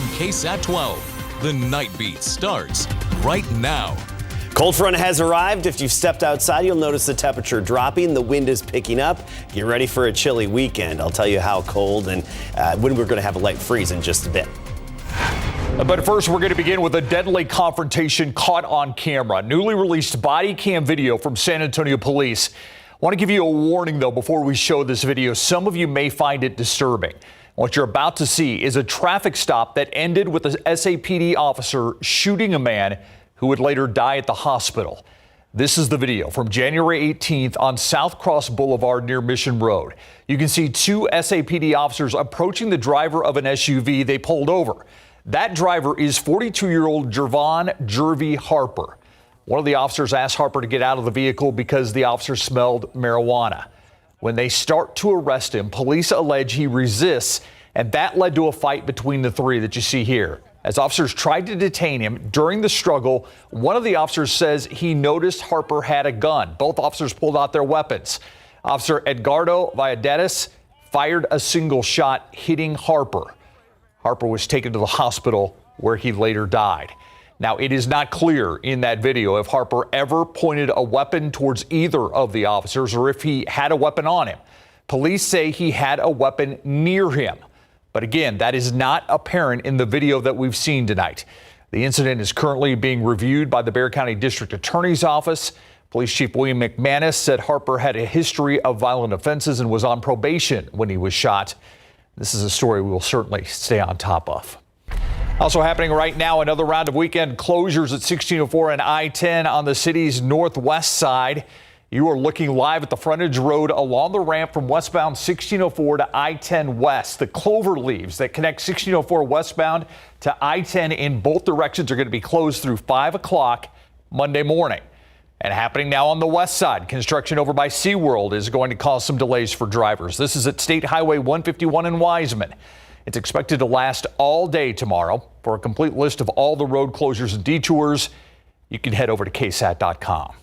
From KSAT 12, the Nightbeat starts right now. Cold front has arrived. If you've stepped outside, you'll notice the temperature dropping. The wind is picking up. Get ready for a chilly weekend. I'll tell you how cold and when we're going to have a light freeze in just a bit. But first, we're going to begin with a deadly confrontation caught on camera. Newly released body cam video from San Antonio police. I want to give you a warning, though, before we show this video. Some of you may find it disturbing. What you're about to see is a traffic stop that ended with a SAPD officer shooting a man who would later die at the hospital. This is the video from January 18th on South Cross Boulevard near Mission Road. You can see two SAPD officers approaching the driver of an SUV they pulled over. That driver is 42-year-old Jervon Jervy Harper. One of the officers asked Harper to get out of the vehicle because the officer smelled marijuana. When they start to arrest him, police allege he resists, and that led to a fight between the three that you see here. As officers tried to detain him during the struggle, one of the officers says he noticed Harper had a gun. Both officers pulled out their weapons. Officer Edgardo Valladares fired a single shot, hitting Harper. Harper was taken to the hospital where he later died. Now, it is not clear in that video if Harper ever pointed a weapon towards either of the officers or if he had a weapon on him. Police say he had a weapon near him. But again, that is not apparent in the video that we've seen tonight. The incident is currently being reviewed by the Bexar County District Attorney's Office. Police Chief William McManus said Harper had a history of violent offenses and was on probation when he was shot. This is a story we will certainly stay on top of. Also happening right now, another round of weekend closures at 1604 and I-10 on the city's northwest side. You are looking live at the frontage road along the ramp from westbound 1604 to I10 West. The clover leaves that connect 1604 westbound to I10 in both directions are going to be closed through 5 o'clock Monday morning. And happening now on the west side, construction over by SeaWorld is going to cause some delays for drivers. This is at State Highway 151 in Wiseman. It's expected to last all day tomorrow. For a complete list of all the road closures and detours, you can head over to KSAT.com.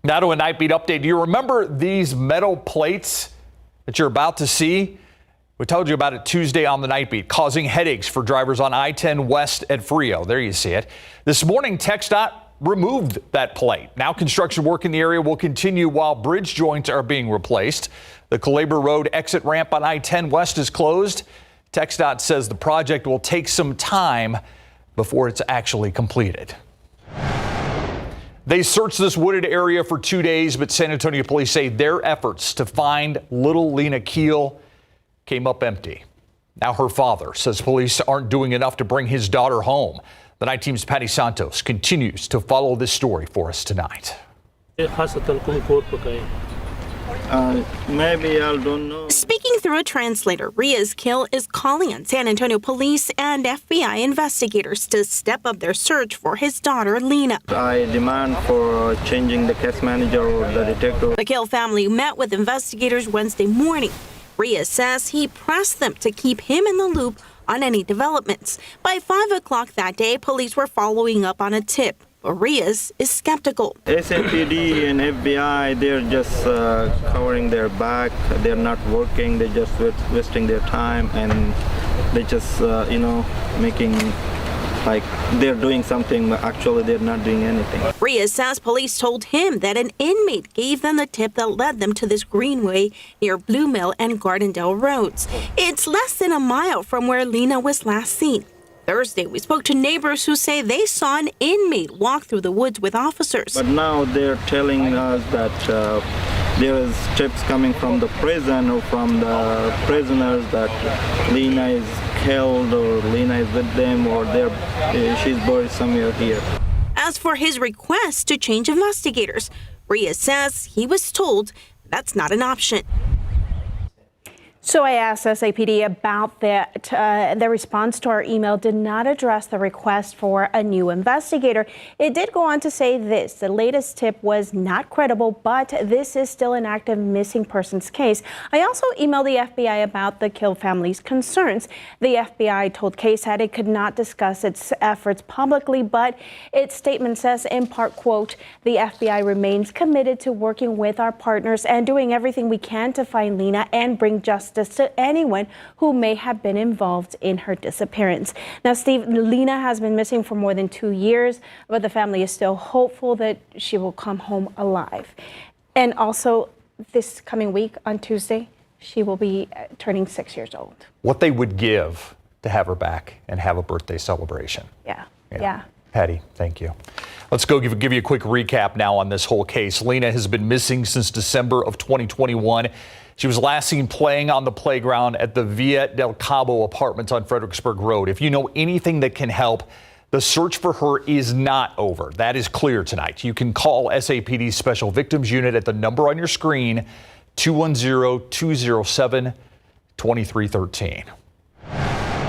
Now to a Nightbeat update. Do you remember these metal plates that you're about to see? We told you about it Tuesday on the Nightbeat, causing headaches for drivers on I-10 West at Frio. There you see it. This morning, TxDOT removed that plate. Now construction work in the area will continue while bridge joints are being replaced. The Calabar Road exit ramp on I-10 West is closed. TxDOT says the project will take some time before it's actually completed. They searched this wooded area for 2 days, but San Antonio police say their efforts to find little Lena Keel came up empty. Now her father says police aren't doing enough to bring his daughter home. The Night Team's Patty Santos continues to follow this story for us tonight. Maybe I don't know. Speaking through a translator, Lena Keel is calling on San Antonio police and FBI investigators to step up their search for his daughter, Lena. I demand for changing the case manager or the detective. The Keel family met with investigators Wednesday morning. Lena says he pressed them to keep him in the loop on any developments. By 5 o'clock that day, police were following up on a tip. Arias is skeptical. SAPD and FBI, they're just covering their back. They're not working. They're just wasting their time, and they just, making like they're doing something, but actually they're not doing anything. Arias says police told him that an inmate gave them the tip that led them to this greenway near Blue Mill and Gardendale roads. It's less than a mile from where Lena was last seen. Thursday, we spoke to neighbors who say they saw an inmate walk through the woods with officers. But now they're telling us that there is tips coming from the prison or from the prisoners that Lena is killed or Lena is with them or she's buried somewhere here. As for his request to change investigators, Arias says he was told that's not an option. So I asked SAPD about that. The response to our email did not address the request for a new investigator. It did go on to say this: the latest tip was not credible, but this is still an active missing persons case. I also emailed the FBI about the Keel family's concerns. The FBI told KSAT it could not discuss its efforts publicly, but its statement says, in part, quote, "The FBI remains committed to working with our partners and doing everything we can to find Lena and bring justice justice to anyone who may have been involved in her disappearance. Now, Steve, Lena has been missing for more than 2 years, but the family is still hopeful that she will come home alive. And also, this coming week on Tuesday, she will be turning 6 years old. What they would give to have her back and have a birthday celebration. Yeah. Patty, thank you. Let's go give you a quick recap now on this whole case. Lena has been missing since December of 2021. She was last seen playing on the playground at the Villa del Cabo apartments on Fredericksburg Road. If you know anything that can help, the search for her is not over. That is clear tonight. You can call SAPD's Special Victims Unit at the number on your screen, 210-207-2313.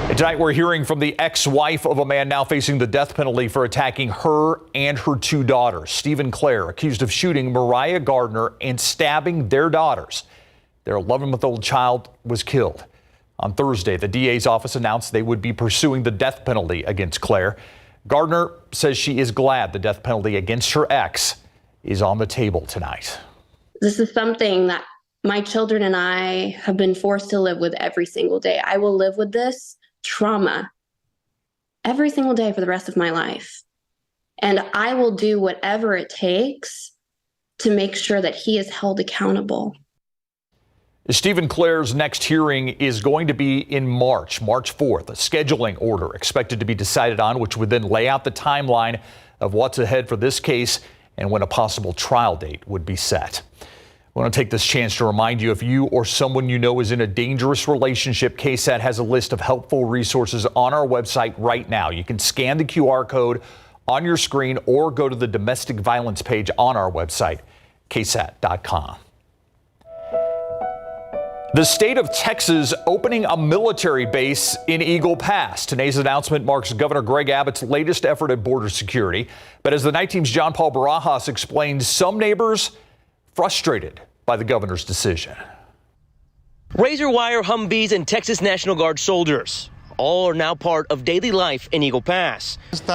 And tonight we're hearing from the ex-wife of a man now facing the death penalty for attacking her and her 2 daughters. Stephen Clare, accused of shooting Mariah Gardner and stabbing their daughters. Their 11-month-old child was killed. On Thursday, the DA's office announced they would be pursuing the death penalty against Clare. Gardner says she is glad the death penalty against her ex is on the table tonight. This is something that my children and I have been forced to live with every single day. I will live with this trauma every single day for the rest of my life. And I will do whatever it takes to make sure that he is held accountable. Stephen Clare's next hearing is going to be in March 4th. A scheduling order expected to be decided on, which would then lay out the timeline of what's ahead for this case and when a possible trial date would be set. I want to take this chance to remind you, if you or someone you know is in a dangerous relationship, KSAT has a list of helpful resources on our website right now. You can scan the QR code on your screen or go to the domestic violence page on our website, KSAT.com. The state of Texas opening a military base in Eagle Pass. Today's announcement marks Governor Greg Abbott's latest effort at border security. But as the Night Team's John Paul Barajas explained, some neighbors frustrated by the governor's decision. Razor wire Humvees and Texas National Guard soldiers. All are now part of daily life in Eagle Pass. It's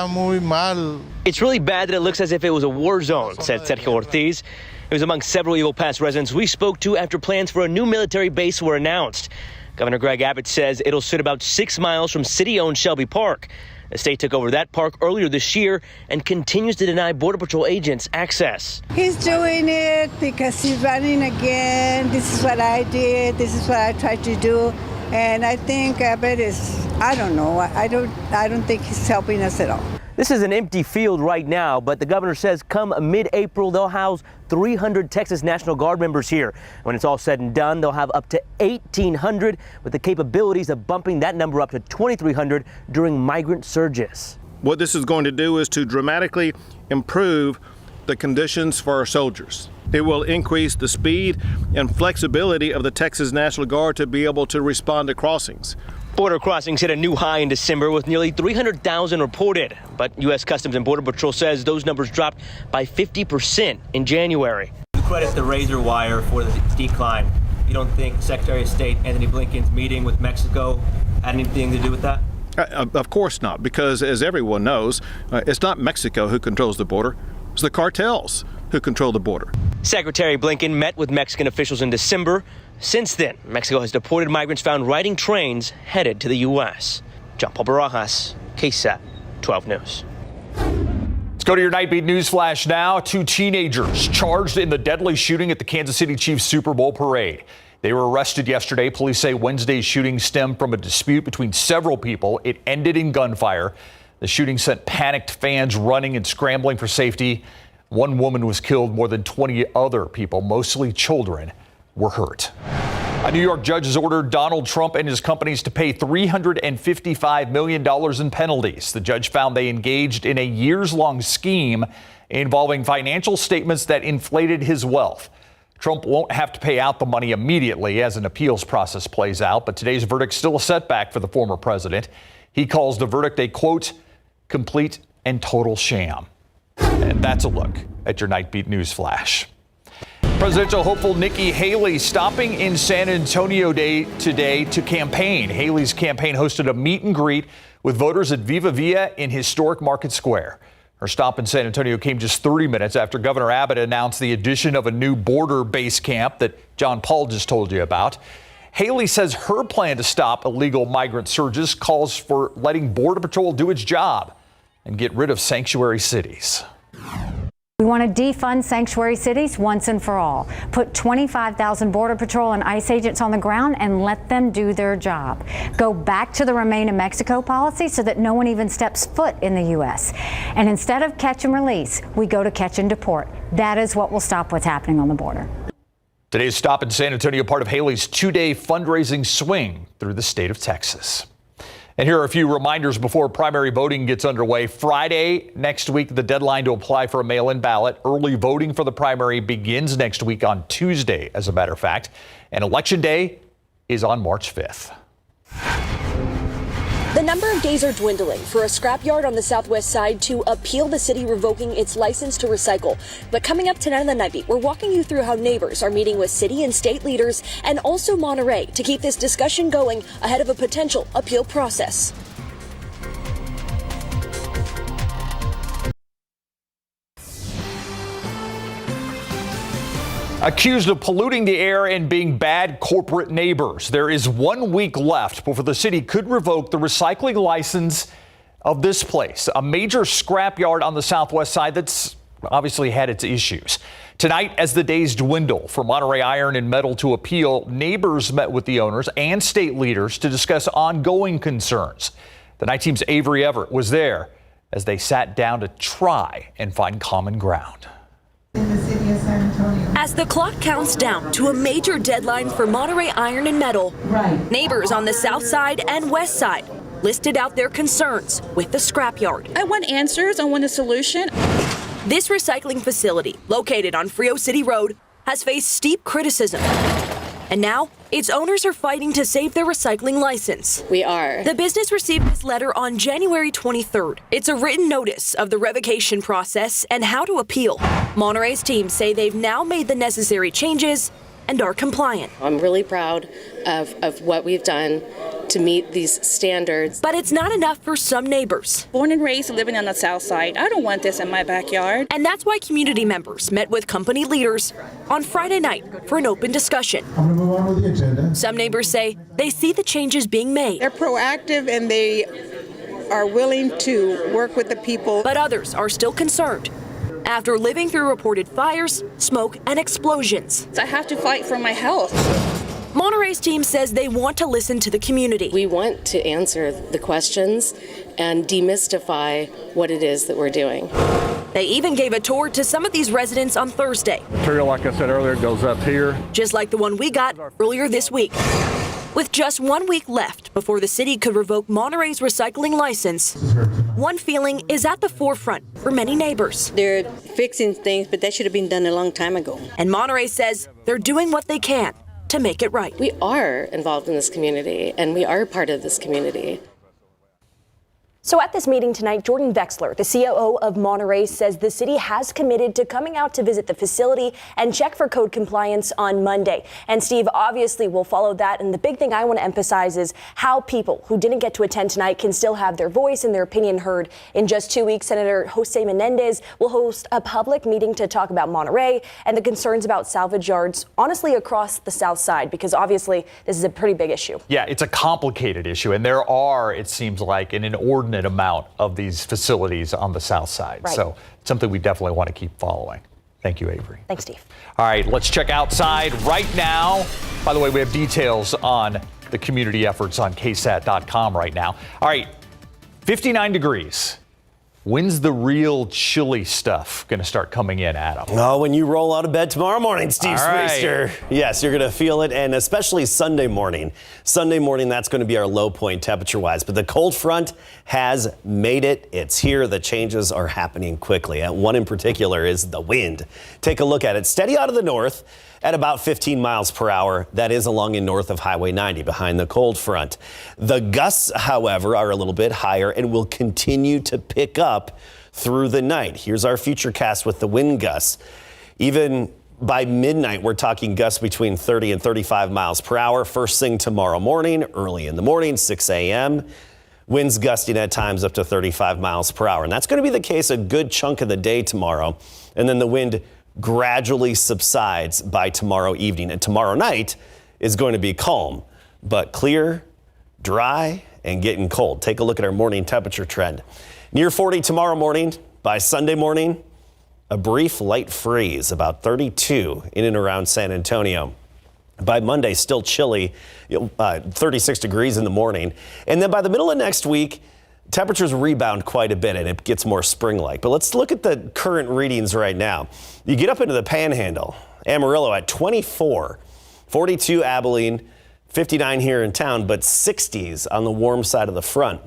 really bad that it looks as if it was a war zone, said Sergio Ortiz. It was among several Eagle Pass residents we spoke to after plans for a new military base were announced. Governor Greg Abbott says it'll sit about 6 miles from city-owned Shelby Park. The state took over that park earlier this year and continues to deny Border Patrol agents access. He's doing it because he's running again. This is what I did. This is what I tried to do. And I think Abbott is, I don't know. I don't think he's helping us at all. This is an empty field right now, but the governor says come mid-April, they'll house 300 Texas National Guard members here. When it's all said and done, they'll have up to 1,800 with the capabilities of bumping that number up to 2,300 during migrant surges. What this is going to do is to dramatically improve the conditions for our soldiers. It will increase the speed and flexibility of the Texas National Guard to be able to respond to crossings. Border crossings hit a new high in December with nearly 300,000 reported. But U.S. Customs and Border Patrol says those numbers dropped by 50% in January. You credit the razor wire for the decline. You don't think Secretary of State Anthony Blinken's meeting with Mexico had anything to do with that? Of course not, because as everyone knows, it's not Mexico who controls the border. It's the cartels who control the border. Secretary Blinken met with Mexican officials in December. Since then, Mexico has deported migrants found riding trains headed to the U.S. John Paul Barajas, KSAT 12 News. Let's go to your Nightbeat News Flash now. 2 teenagers charged in the deadly shooting at the Kansas City Chiefs Super Bowl parade. They were arrested yesterday. Police say Wednesday's shooting stemmed from a dispute between several people. It ended in gunfire. The shooting sent panicked fans running and scrambling for safety. One woman was killed. More than 20 other people, mostly children, were hurt. A New York judge has ordered Donald Trump and his companies to pay $355 million in penalties. The judge found they engaged in a years-long scheme involving financial statements that inflated his wealth. Trump won't have to pay out the money immediately as an appeals process plays out, but today's verdict still a setback for the former president. He calls the verdict a, quote, complete and total sham. And that's a look at your Nightbeat News Flash. Presidential hopeful Nikki Haley stopping in San Antonio today to campaign. Haley's campaign hosted a meet and greet with voters at Viva Villa in historic Market Square. Her stop in San Antonio came just 30 minutes after Governor Abbott announced the addition of a new border base camp that John Paul just told you about. Haley says her plan to stop illegal migrant surges calls for letting Border Patrol do its job and get rid of sanctuary cities. We want to defund sanctuary cities once and for all. Put 25,000 Border Patrol and ICE agents on the ground and let them do their job. Go back to the Remain in Mexico policy so that no one even steps foot in the U.S. And instead of catch and release, we go to catch and deport. That is what will stop what's happening on the border. Today's stop in San Antonio, part of Haley's two-day fundraising swing through the state of Texas. And here are a few reminders before primary voting gets underway. Friday next week, the deadline to apply for a mail-in ballot. Early voting for the primary begins next week on Tuesday, as a matter of fact. And Election Day is on March 5th. The number of days are dwindling for a scrapyard on the southwest side to appeal the city revoking its license to recycle. But coming up tonight on the Nightbeat, we're walking you through how neighbors are meeting with city and state leaders and also Monterey to keep this discussion going ahead of a potential appeal process. Accused of polluting the air and being bad corporate neighbors. There is 1 week left before the city could revoke the recycling license of this place, a major scrapyard on the southwest side that's obviously had its issues. Tonight, as the days dwindle for Monterey Iron and Metal to appeal, neighbors met with the owners and state leaders to discuss ongoing concerns. The night team's Avery Everett was there as they sat down to try and find common ground. As the clock counts down to a major deadline for Monterey Iron and Metal, neighbors on the south side and west side listed out their concerns with the scrapyard. I want answers. I want a solution. This recycling facility, located on Frio City Road, has faced steep criticism. And now, its owners are fighting to save their recycling license. We are. The business received this letter on January 23rd. It's a written notice of the revocation process and how to appeal. Monterey's team say they've now made the necessary changes and are compliant. I'm really proud of what we've done to meet these standards. But it's not enough for some neighbors. Born and raised living on the south side, I don't want this in my backyard. And that's why community members met with company leaders on Friday night for an open discussion. I'm going to move on with the agenda. Some neighbors say they see the changes being made. They're proactive and they are willing to work with the people. But others are still concerned after living through reported fires, smoke, and explosions. I have to fight for my health. Monterey's team says they want to listen to the community. We want to answer the questions and demystify what it is that we're doing. They even gave a tour to some of these residents on Thursday. Material, like I said earlier, goes up here. Just like the one we got earlier this week. With just 1 week left before the city could revoke Monterey's recycling license, one feeling is at the forefront for many neighbors. They're fixing things, but that should have been done a long time ago. And Monterey says they're doing what they can to make it right. We are involved in this community, and we are part of this community. So at this meeting tonight, Jordan Vexler, the COO of Monterey, says the city has committed to coming out to visit the facility and check for code compliance on Monday. And Steve, obviously, will follow that. And the big thing I want to emphasize is how people who didn't get to attend tonight can still have their voice and their opinion heard. In just 2 weeks, Senator Jose Menendez will host a public meeting to talk about Monterey and the concerns about salvage yards, honestly, across the south side, because obviously this is a pretty big issue. Yeah, it's a complicated issue. And there are, it seems like, an inordinate amount of these facilities on the south side. Right. So it's something we definitely want to keep following. Thank you, Avery. Thanks, Steve. All right, let's check outside right now. By the way, we have details on the community efforts on KSAT.com right now. All right, 59 degrees. When's the real chilly stuff going to start coming in, Adam? Oh, when you roll out of bed tomorrow morning, Steve Spriester. Right. Yes, you're going to feel it, and especially Sunday morning. Sunday morning, that's going to be our low point temperature-wise. But the cold front has made it. It's here. The changes are happening quickly. And one in particular is the wind. Take a look at it. Steady out of the north at about 15 miles per hour. That is along and north of Highway 90 behind the cold front. The gusts, however, are a little bit higher and will continue to pick up through the night. Here's our futurecast with the wind gusts. Even by midnight, we're talking gusts between 30 and 35 miles per hour. First thing tomorrow morning, early in the morning, 6 a.m. Winds gusting at times up to 35 miles per hour. And that's going to be the case a good chunk of the day tomorrow. And then the wind gradually subsides by tomorrow evening. And tomorrow night, is going to be calm, but clear, dry, and getting cold. Take a look at our morning temperature trend. Near 40 tomorrow morning. By Sunday morning, a brief light freeze, about 32 in and around San Antonio. By Monday, still chilly, 36 degrees in the morning. And then by the middle of next week, temperatures rebound quite a bit and it gets more spring-like. But let's look at the current readings right now. You get up into the Panhandle, Amarillo at 24, 42 Abilene, 59 here in town, but 60s on the warm side of the front.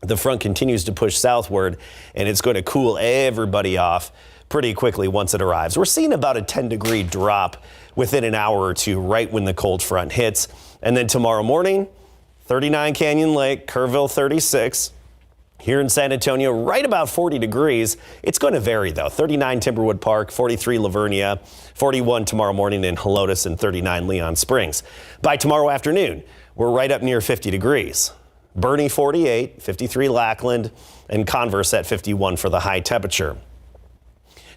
The front continues to push southward, and it's going to cool everybody off pretty quickly once it arrives. We're seeing about a 10-degree drop within an hour or two right when the cold front hits. And then tomorrow morning, 39 Canyon Lake, Kerrville 36. Here in San Antonio, right about 40 degrees. It's going to vary, though. 39 Timberwood Park, 43 Lavernia, 41 tomorrow morning in Helotes, and 39 Leon Springs. By tomorrow afternoon, we're right up near 50 degrees. Bernie 48, 53 Lackland, and Converse at 51 for the high temperature.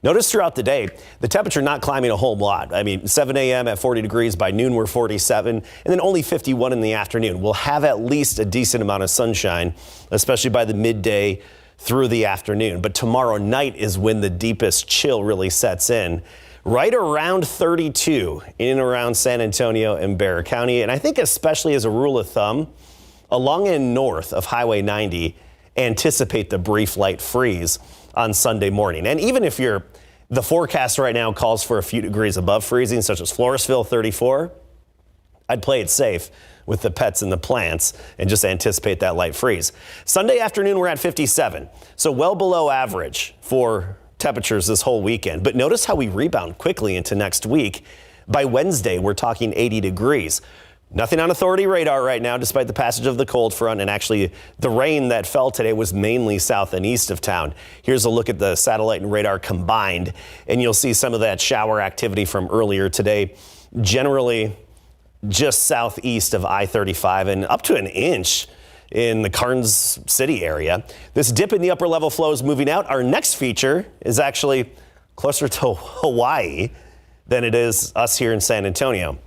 Notice throughout the day, the temperature not climbing a whole lot. I mean, 7 a.m. at 40 degrees, by noon we're 47, and then only 51 in the afternoon. We'll have at least a decent amount of sunshine, especially by the midday through the afternoon. But tomorrow night is when the deepest chill really sets in. Right around 32 in and around San Antonio and Bexar County. And I think especially as a rule of thumb, along and north of Highway 90, anticipate the brief light freeze on Sunday morning. And even if the forecast right now calls for a few degrees above freezing, such as Floresville 34, I'd play it safe with the pets and the plants and just anticipate that light freeze. Sunday afternoon, we're at 57, so well below average for temperatures this whole weekend. But notice how we rebound quickly into next week. By Wednesday, we're talking 80 degrees. Nothing on authority radar right now, despite the passage of the cold front, and actually the rain that fell today was mainly south and east of town. Here's a look at the satellite and radar combined, and you'll see some of that shower activity from earlier today, generally just southeast of I-35 and up to an inch in the Carnes City area. This dip in the upper level flow is moving out. Our next feature is actually closer to Hawaii than it is us here in San Antonio.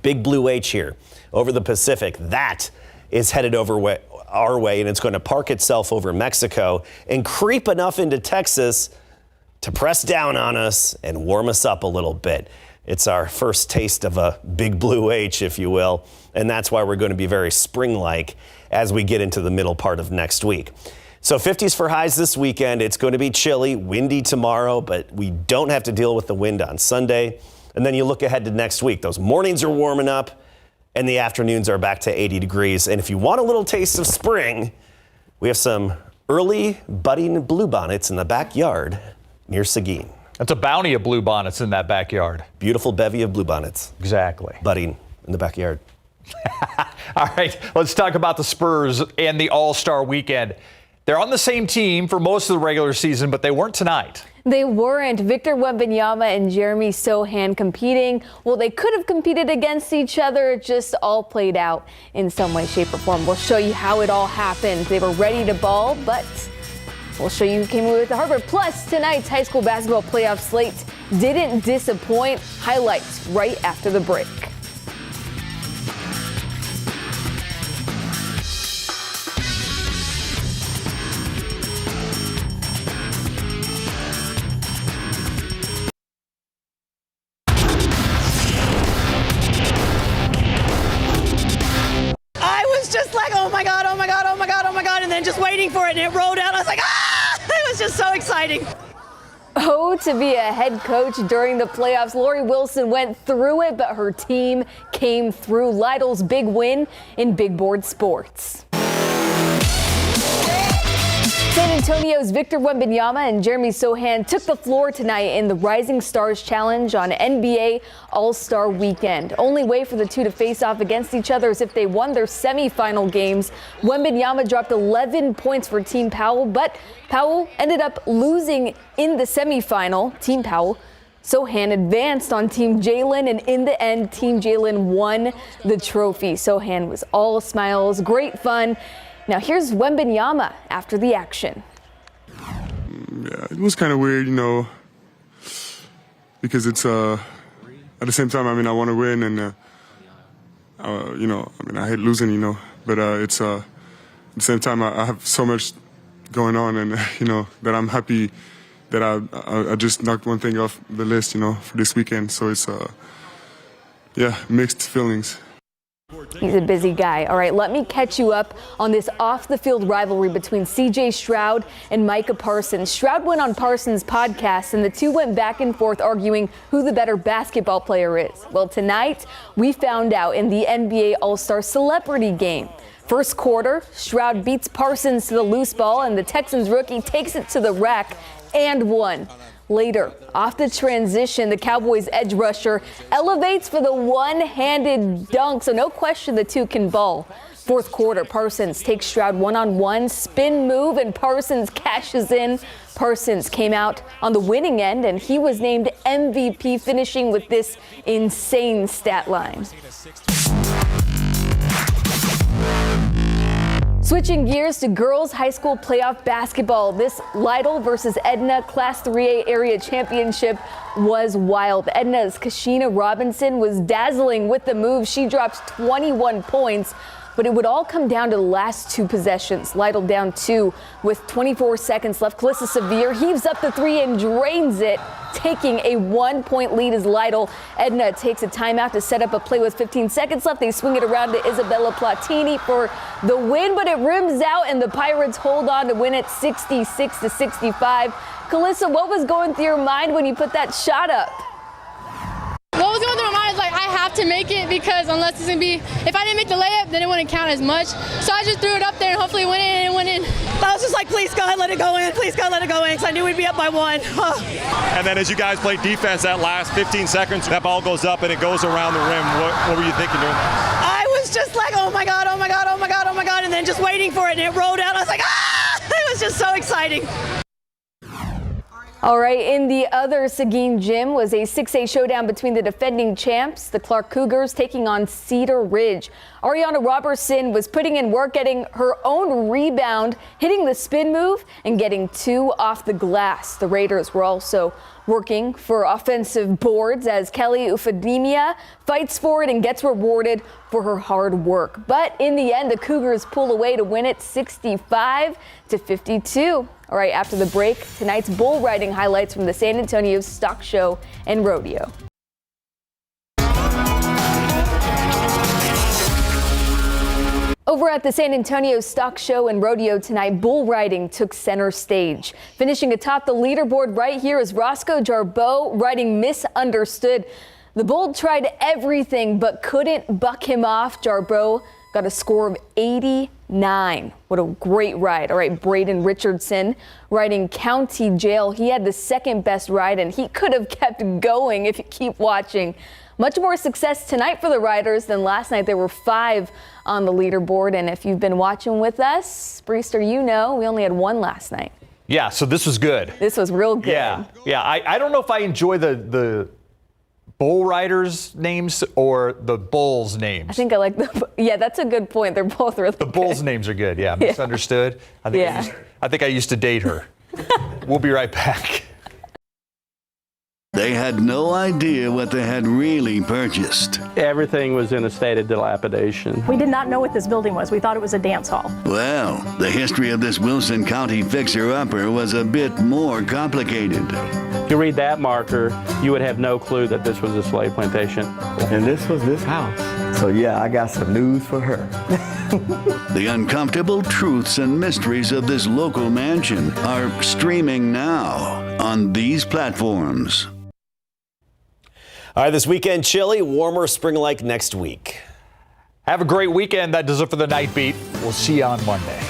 Big blue H here over the Pacific. That is headed over our way, and it's going to park itself over Mexico and creep enough into Texas to press down on us and warm us up a little bit. It's our first taste of a big blue H, if you will, and that's why we're going to be very spring-like as we get into the middle part of next week. So 50s for highs this weekend. It's going to be chilly, windy tomorrow, but we don't have to deal with the wind on Sunday. And then you look ahead to next week. Those mornings are warming up and the afternoons are back to 80 degrees. And if you want a little taste of spring, we have some early budding bluebonnets in the backyard near Seguin. That's a bounty of bluebonnets in that backyard. Beautiful bevy of bluebonnets. Exactly. Budding in the backyard. All right, let's talk about the Spurs and the All-Star weekend. They're on the same team for most of the regular season, but they weren't tonight. They weren't. Victor Wembanyama and Jeremy Sohan competing. Well, they could have competed against each other. It just all played out in some way, shape, or form. We'll show you how it all happened. They were ready to ball, but we'll show you who came away with the Harvard. Plus, tonight's high school basketball playoff slate didn't disappoint. Highlights right after the break. Just like, oh my God, oh my God, oh my God, oh my God, and then just waiting for it, and it rolled out. I was like, ah! It was just so exciting. Oh, to be a head coach during the playoffs. Lori Wilson went through it, but her team came through. Lytle's big win in big board sports. San Antonio's Victor Wembanyama and Jeremy Sohan took the floor tonight in the Rising Stars Challenge on NBA All-Star Weekend. Only way for the two to face off against each other is if they won their semifinal games. Wembanyama dropped 11 points for Team Powell, but Powell ended up losing in the semifinal. Team Powell. Sohan advanced on Team Jalen, and in the end, Team Jalen won the trophy. Sohan was all smiles, great fun. Now here's Wembanyama after the action. Yeah, it was kind of weird, you know, because it's at the same time, I mean, I want to win, and You know, I mean, I hate losing, you know, but it's at the same time I have so much going on, and you know that I'm happy that I just knocked one thing off the list, you know, for this weekend. So it's mixed feelings. He's a busy guy. All right, let me catch you up on this off-the-field rivalry between C.J. Stroud and Micah Parsons. Stroud went on Parsons' podcast, and the two went back and forth arguing who the better basketball player is. Well, tonight, we found out in the NBA All-Star Celebrity Game. First quarter, Stroud beats Parsons to the loose ball, and the Texans rookie takes it to the rack and won. Later, off the transition, the Cowboys edge rusher elevates for the one-handed dunk, so no question the two can ball. Fourth quarter, Parsons takes Stroud one-on-one, spin move, and Parsons cashes in. Parsons came out on the winning end, and he was named MVP, finishing with this insane stat line. Switching gears to girls high school playoff basketball, this Lytle versus Edna Class 3A area championship was wild. Edna's Kashina Robinson was dazzling with the move. She dropped 21 points, but it would all come down to the last two possessions. Lytle down 2 with 24 seconds left. Calissa Severe heaves up the 3 and drains it, taking a 1-point lead as Lytle. Edna takes a timeout to set up a play with 15 seconds left. They swing it around to Isabella Platini for the win, but it rims out and the Pirates hold on to win it 66-65. Calissa, what was going through your mind when you put that shot up? What was going through my mind is like, I have to make it, because unless it's going to be, if I didn't make the layup, then it wouldn't count as much. So I just threw it up there and hopefully it went in, and it went in. I was just like, please God, let it go in. Please God, let it go in, because I knew we'd be up by 1. And then as you guys played defense that last 15 seconds, that ball goes up and it goes around the rim. What were you thinking during that? I was just like, oh my God, oh my God, oh my God, oh my God, and then just waiting for it, and it rolled out. I was like, ah! It was just so exciting. All right, in the other Seguin gym was a 6A showdown between the defending champs, the Clark Cougars, taking on Cedar Ridge. Ariana Robertson was putting in work, getting her own rebound, hitting the spin move, and getting 2 off the glass. The Raiders were also working for offensive boards as Kelly Ufademia fights for it and gets rewarded for her hard work. But in the end, the Cougars pull away to win it 65-52. All right, after the break, tonight's bull riding highlights from the San Antonio Stock Show and Rodeo. Over at the San Antonio Stock Show and Rodeo tonight, bull riding took center stage. Finishing atop the leaderboard right here is Roscoe Jarboe riding Misunderstood. The bull tried everything but couldn't buck him off. Jarboe got a score of 89. What a great ride. All right, Braden Richardson riding County Jail. He had the second best ride, and he could have kept going if you keep watching. Much more success tonight for the riders than last night. There were 5 on the leaderboard, and if you've been watching with us, Breester, you know we only had 1 last night. Yeah, so this was good. This was real good. Yeah. I don't know if I enjoy the bull riders' names or the bulls' names. I think I like yeah, that's a good point. They're both really good. The bulls' names are good, yeah. Misunderstood. I think I used to date her. We'll be right back. They had no idea what they had really purchased. Everything was in a state of dilapidation. We did not know what this building was. We thought it was a dance hall. Well, the history of this Wilson County fixer-upper was a bit more complicated. If you read that marker, you would have no clue that this was a slave plantation. And this was this house. So yeah, I got some news for her. The uncomfortable truths and mysteries of this local mansion are streaming now on these platforms. All right, this weekend chilly, warmer, spring-like next week. Have a great weekend. That does it for the Night Beat. We'll see you on Monday.